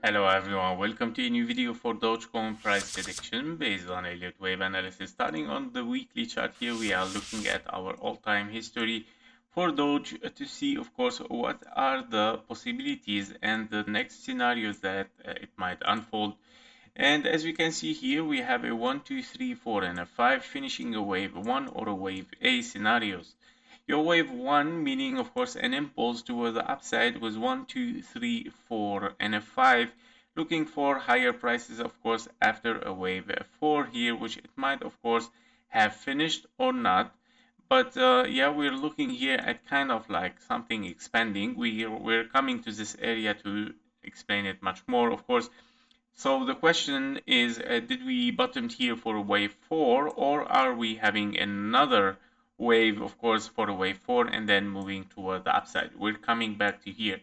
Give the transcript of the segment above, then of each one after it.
Hello everyone, welcome to a new video for Dogecoin price prediction based on Elliott wave analysis. Starting on the weekly chart here, we are looking at our all-time history for Doge to see, of course, what are the possibilities and the next scenarios that it might unfold. And as we can see here, we have a 1, 2, 3, 4, and a 5 finishing a wave 1 or a wave A scenarios. Your wave 1, meaning of course an impulse toward the upside, was 1, 2, 3, 4, and a 5, looking for higher prices of course after a wave 4 here, which it might of course have finished or not. But yeah, we're looking here at kind of like something expanding. We're coming to this area to explain it much more, of course. So the question is, did we bottom here for a wave 4, or are we having another wave, of course, for a wave 4 and then moving toward the upside? We're coming back to here.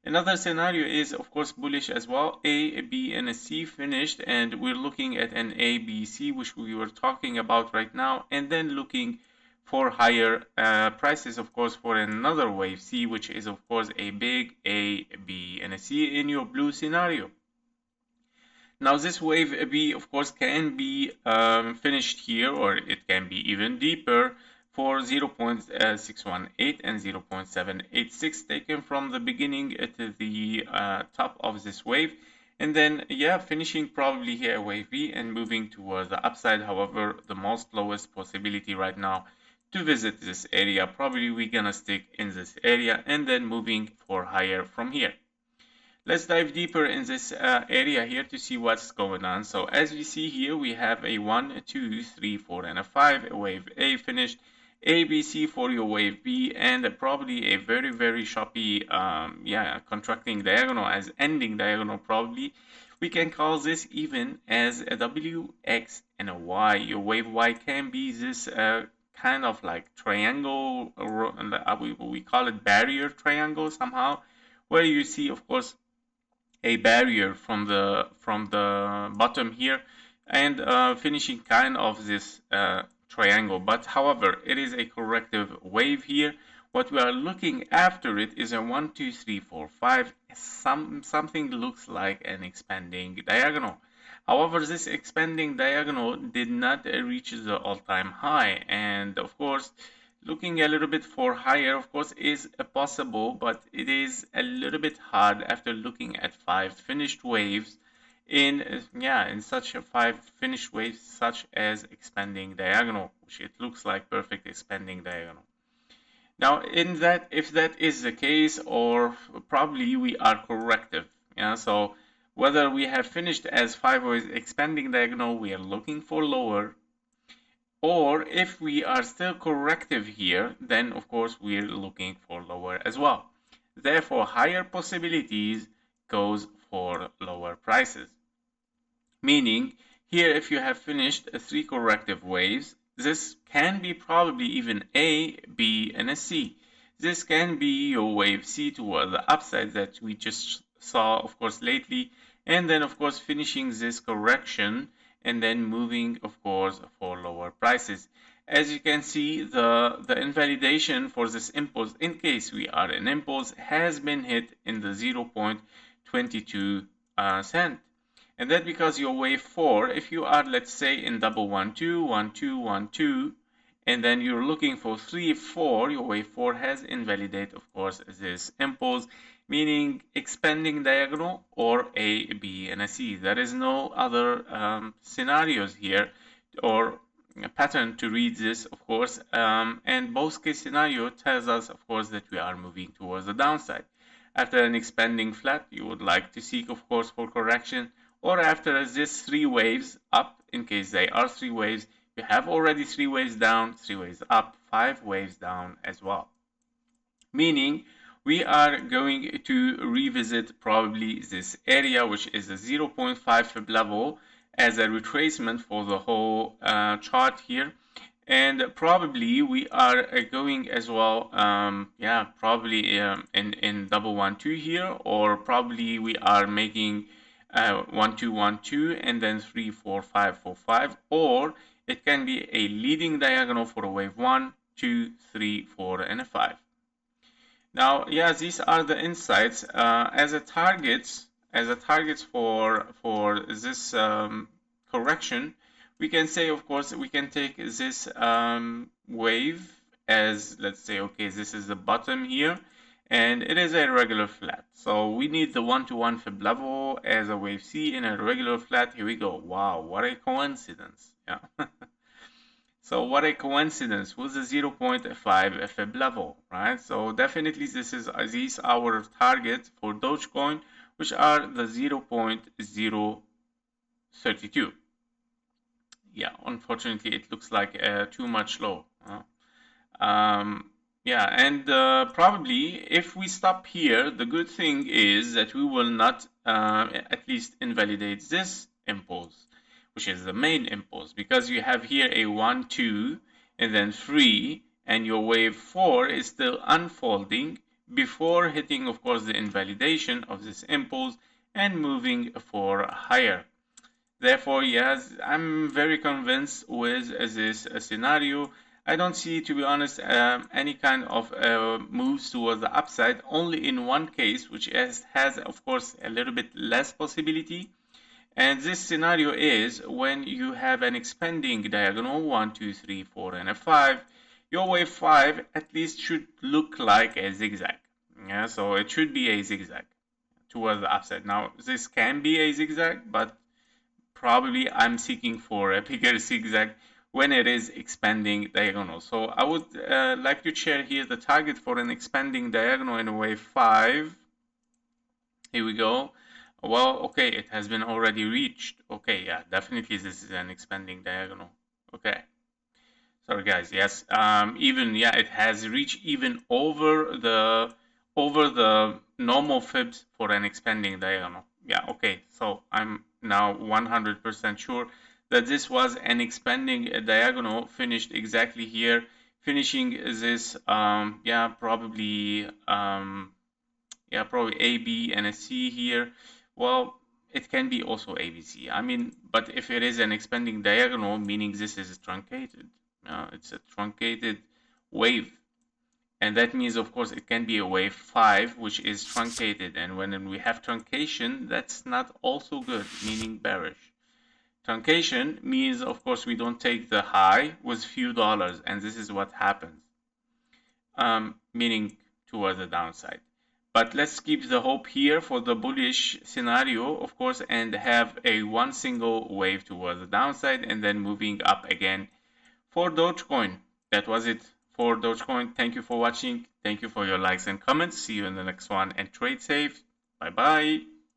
Another scenario is, of course, bullish as well. A, B, and a C finished, and we're looking at an A, B, C, which we were talking about right now, and then looking for higher prices, of course, for another wave C, which is, of course, a big A, B, and a C in your blue scenario. Now this wave B, of course, can be finished here, or it can be even deeper for 0.618 and 0.786 taken from the beginning to the top of this wave. And then, yeah, finishing probably here wave B and moving towards the upside. However, the most lowest possibility right now to visit this area, probably we're gonna stick in this area and then moving for higher from here. Let's dive deeper in this area here to see what's going on. So as we see here, we have a 1, 2, 3, 4, and a 5, a wave A finished, A, B, C for your wave B, and probably a very, very choppy, contracting diagonal as ending diagonal probably. We can call this even as a W, X, and a Y. Your wave Y can be this kind of like triangle, we call it barrier triangle somehow, where you see, of course, a barrier from the bottom here and finishing kind of this triangle. But however, it is a corrective wave here. What we are looking after it is a 1, 2, 3, 4, 5. Something looks like an expanding diagonal. However, this expanding diagonal did not reach the all-time high, and of course, looking a little bit for higher, of course, is possible, but it is a little bit hard after looking at 5 finished waves in such a 5 finished waves such as expanding diagonal, which it looks like perfect expanding diagonal. Now, in that, if that is the case, or probably we are corrective, so whether we have finished as 5 waves expanding diagonal, we are looking for lower, or if we are still corrective here, then of course we're looking for lower as well. Therefore, higher possibilities goes for lower prices. Meaning, here if you have finished 3 corrective waves, this can be probably even A, B, and a C. This can be your wave C toward the upside that we just saw, of course, lately, and then of course finishing this correction and then moving, of course, for lower prices. As you can see, the invalidation for this impulse, in case we are an impulse, has been hit in the 0.22 cent. And that because your wave 4, if you are, let's say, in double 1, 2, 1, 2, 1, 2, and then you're looking for 3, 4, your wave 4 has invalidated, of course, this impulse, meaning expanding diagonal or A, B, and a C. There is no other scenarios here or a pattern to read this, of course, and both case scenario tells us, of course, that we are moving towards the downside. After an expanding flat, you would like to seek, of course, for correction, or after this 3 waves up, in case they are 3 waves, you have already 3 waves down, 3 waves up, 5 waves down as well. Meaning, we are going to revisit probably this area, which is a 0.5 fib level as a retracement for the whole chart here. And probably we are going as well, probably in double 1, 2 here, or probably we are making 1, 2, 1, 2, and then 3, 4, 5, 4, 5, or it can be a leading diagonal for a wave 1, 2, 3, 4, and a 5. Now, yeah, these are the insights. As a targets, as a target for this correction, we can say, of course, we can take this wave as, let's say, okay, this is the bottom here, and it is a regular flat. So we need the 1-to-1 fib level as a wave C in a regular flat. Here we go. Wow, what a coincidence. Yeah. So what a coincidence with the 0.5 fib level, right? So definitely these our targets for Dogecoin, which are the 0.032. Yeah, unfortunately, it looks like too much low. Yeah, and probably if we stop here, the good thing is that we will not at least invalidate this impulse, which is the main impulse, because you have here a 1, 2, and then 3, and your wave 4 is still unfolding before hitting, of course, the invalidation of this impulse and moving for higher. Therefore, yes, I'm very convinced with this scenario. I don't see, to be honest, any kind of moves towards the upside, only in one case, which has, of course, a little bit less possibility. And this scenario is when you have an expanding diagonal, 1, 2, 3, 4, and a 5. Your wave 5 at least should look like a zigzag. Yeah, so it should be a zigzag towards the upside. Now, this can be a zigzag, but probably I'm seeking for a bigger zigzag when it is expanding diagonal. So I would like to share here the target for an expanding diagonal in wave 5. Here we go. Well, okay, it has been already reached. Okay, yeah, definitely this is an expanding diagonal. Okay. Sorry guys, yes. It has reached even over the normal fibs for an expanding diagonal. Yeah, okay. So I'm now 100% sure that this was an expanding diagonal finished exactly here, finishing this probably A, B, and a C here. Well, it can be also ABC. I mean, but if it is an expanding diagonal, meaning this is truncated. It's a truncated wave. And that means, of course, it can be a wave 5, which is truncated. And when we have truncation, that's not also good, meaning bearish. Truncation means, of course, we don't take the high with few dollars. And this is what happens, meaning towards the downside. But let's keep the hope here for the bullish scenario, of course, and have a one single wave towards the downside and then moving up again for Dogecoin. That was it for Dogecoin. Thank you for watching. Thank you for your likes and comments. See you in the next one and trade safe. Bye bye.